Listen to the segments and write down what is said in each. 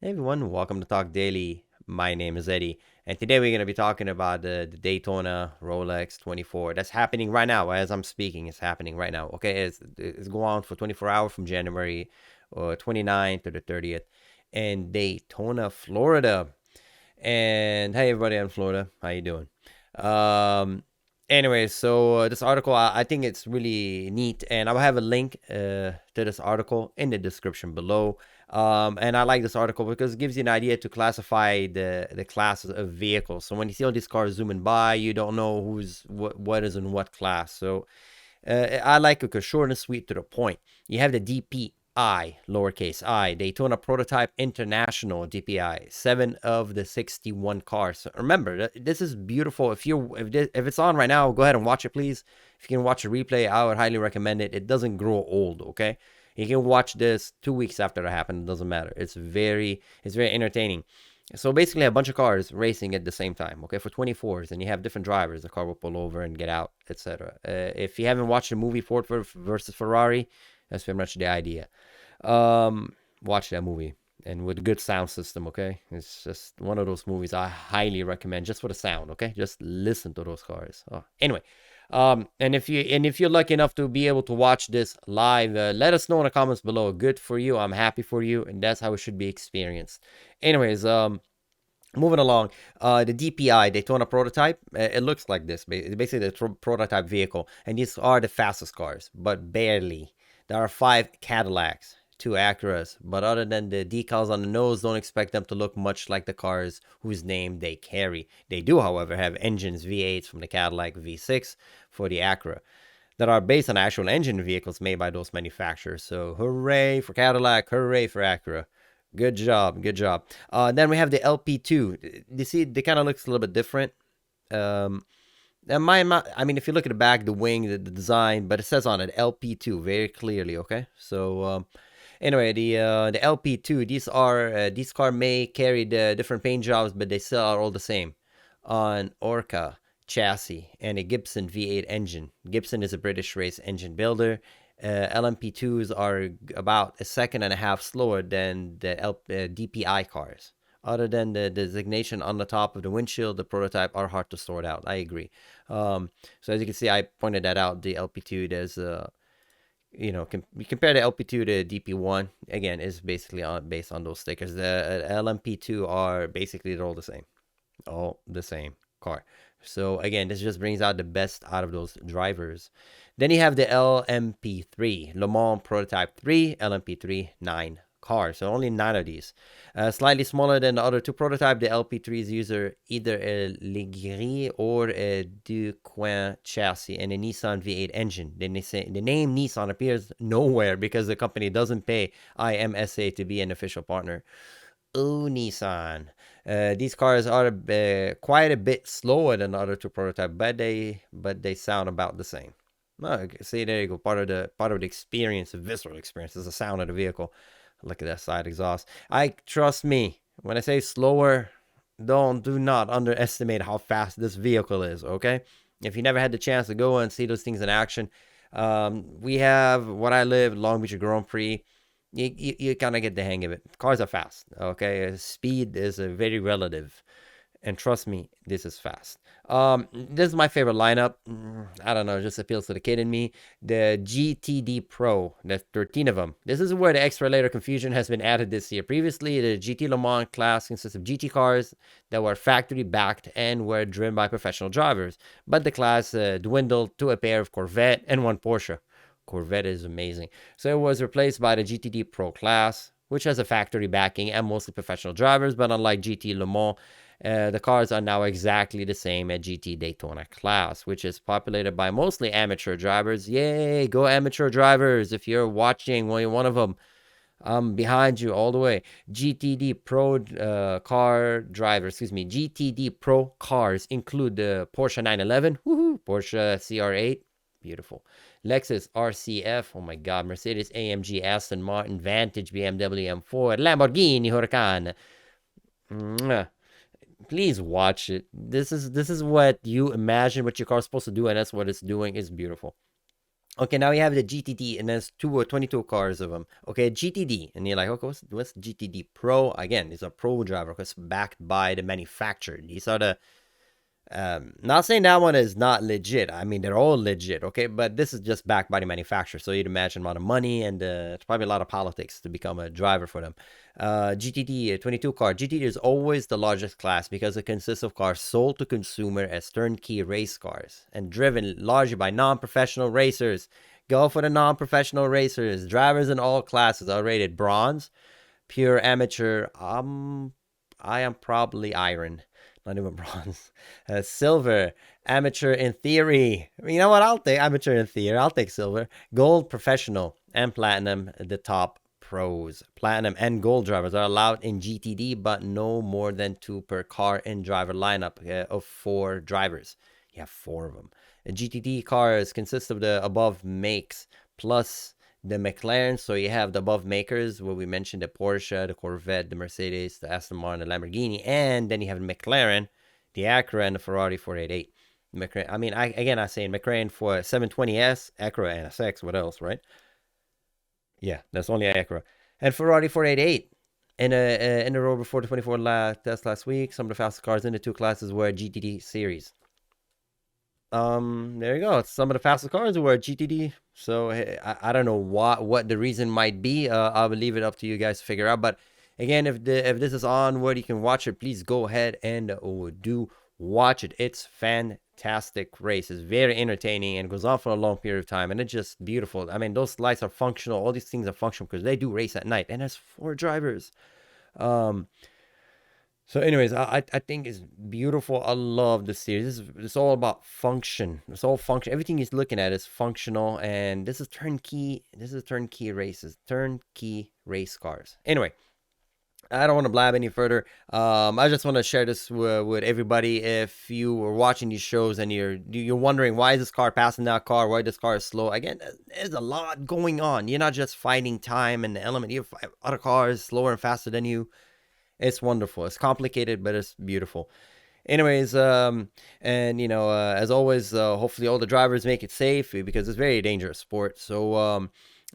Hey everyone, welcome to Talk Daily. My name is Eddie, and today we're going to be talking about the Daytona Rolex 24. That's happening right now as I'm speaking. It's happening right now. Okay, it's going on for 24 hours from January 29th to the 30th in Daytona, Florida. And hey everybody in Florida, how you doing? Um, anyway, so this article I think it's really neat, and I'll have a link to this article in the description below. And I like this article because it gives you an idea to classify the classes of vehicles. So when you see all these cars zooming by, you don't know who's what is in what class. So I like it because short and sweet to the point. You have the DPI, lowercase I, Daytona Prototype International DPI, 7 of the 61 cars. So remember, this is beautiful. If it's on right now, go ahead and watch it, please. If you can watch a replay, I would highly recommend it. It doesn't grow old, okay? You can watch this 2 weeks after it happened. It doesn't matter. It's very entertaining. So basically, a bunch of cars racing at the same time, okay, for 24s, and you have different drivers. The car will pull over and get out, etc. If you haven't watched the movie Ford versus Ferrari, that's pretty much the idea. Watch that movie and with a good sound system, okay? It's just one of those movies I highly recommend just for the sound, okay? Just listen to those cars. Anyway, and if you're lucky enough to be able to watch this live, let us know in the comments below. Good for you. I'm happy for you, and that's how it should be experienced. Anyways, moving along, the DPI Daytona prototype, it looks like this. It's basically the prototype vehicle, and these are the fastest cars, but barely. There are 5 Cadillacs, 2 Acuras, but other than the decals on the nose, don't expect them to look much like the cars whose name they carry. They do, however, have engines V8s from the Cadillac, V6 for the Acura, that are based on actual engine vehicles made by those manufacturers. So hooray for Cadillac, hooray for Acura. Good job, good job. Then we have the LP2. You see, they kind of looks a little bit different. Um, and I mean, if you look at the back, the wing, the design, but it says on it LP2 very clearly. Okay, so anyway, the LP2. These car may carry the different paint jobs, but they still are all the same on Orca chassis and a Gibson V8 engine. Gibson is a British race engine builder. LMP2s are about a second and a half slower than the DPI cars. Other than the designation on the top of the windshield, the prototype are hard to sort out. I agree. So as you can see, I pointed that out. The LP2, there's you compare the LP2 to DP1. Again, is basically based on those stickers. The LMP2 are basically they're all the same car. So again, this just brings out the best out of those drivers. Then you have the LMP3 Le Mans Prototype 3, LMP3 9 cars. So only 9 of these. Slightly smaller than the other 2 prototypes. The LP3s use either a Le Gris or a Deux Coins chassis and a Nissan V8 engine. Then they say the name Nissan appears nowhere because the company doesn't pay IMSA to be an official partner. Oh, Nissan. These cars are quite a bit slower than the other 2 prototypes, but they sound about the same. See, there you go. Part of the experience, the visceral experience, is the sound of the vehicle. Look at that side exhaust. Trust me when I say slower. Do not underestimate how fast this vehicle is. Okay, if you never had the chance to go and see those things in action, we have what I live Long Beach Grand Prix. You kind of get the hang of it. Cars are fast. Okay, speed is a very relative, and trust me, this is fast. This is my favorite lineup. I don't know, it just appeals to the kid in me. The GTD Pro, there's 13 of them. This is where the extra layer of confusion has been added this year. Previously, the GT Le Mans class consists of GT cars that were factory backed and were driven by professional drivers, but the class dwindled to a pair of Corvette and one Porsche. Corvette is amazing. So it was replaced by the GTD Pro class, which has a factory backing and mostly professional drivers, but unlike GT Le Mans, the cars are now exactly the same at GT Daytona class, which is populated by mostly amateur drivers. Yay, go amateur drivers. If you're watching one of them, I'm behind you all the way. GTD Pro GTD Pro cars include the Porsche 911, Porsche CR8, beautiful. Lexus RCF, oh my god, Mercedes-AMG, Aston Martin, Vantage, BMW M4, Lamborghini Huracan. Please watch it. This is what you imagine what your car's supposed to do, and that's what it's doing. It's beautiful. Okay, now we have the GTD, and there's 22 cars of them. Okay, GTD, and you're like, okay, what's GTD Pro? Again, it's a pro driver because backed by the manufacturer. These are the not saying that one is not legit. I mean, they're all legit, okay? But this is just backed by the manufacturer. So you'd imagine a lot of money and it's probably a lot of politics to become a driver for them. GTD 22 car. GTD is always the largest class because it consists of cars sold to consumer as turnkey race cars and driven largely by non-professional racers. Go for the non-professional racers. Drivers in all classes are rated bronze, pure amateur. I am probably iron, not even bronze. Silver, amateur in theory. You know what? I'll take amateur in theory. I'll take silver. Gold, professional, and platinum, the top pros. Platinum and gold drivers are allowed in GTD, but no more than 2 per car in driver lineup of 4 drivers. You have 4 of them. GTD cars consist of the above makes plus the McLaren. So you have the above makers, where we mentioned the Porsche, the Corvette, the Mercedes, the Aston Martin, the Lamborghini, and then you have the McLaren, the Acura, and the Ferrari 488. McLaren, I say McLaren for 720S, Acura, and SX. What else, right? Yeah, that's only Acura. And Ferrari 488. In the row before the 24 test last week, some of the fastest cars in the 2 classes were GTD series. There you go. Some of the fastest cars were GTD. So I don't know what the reason might be. I will leave it up to you guys to figure out. But again, if this is on where you can watch it, please go ahead and do watch it. It's fantastic race. It's very entertaining and goes on for a long period of time, and it's just beautiful. I mean, those lights are functional. All these things are functional because they do race at night, and there's 4 drivers. So, anyways, I think it's beautiful. I love the series. It's all about function. It's all function. Everything he's looking at is functional, and this is turnkey. This is turnkey races, turnkey race cars. Anyway, I don't want to blab any further. I just want to share this with everybody. If you were watching these shows and you're wondering why is this car passing that car, why this car is slow, again, there's a lot going on. You're not just fighting time and the element. You have other cars slower and faster than you. It's wonderful. It's complicated, but it's beautiful. Anyways, and as always, hopefully all the drivers make it safe because it's a very dangerous sport. So,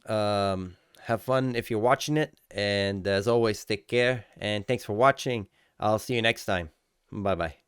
have fun if you're watching it, and as always, take care. And thanks for watching. I'll see you next time. Bye bye.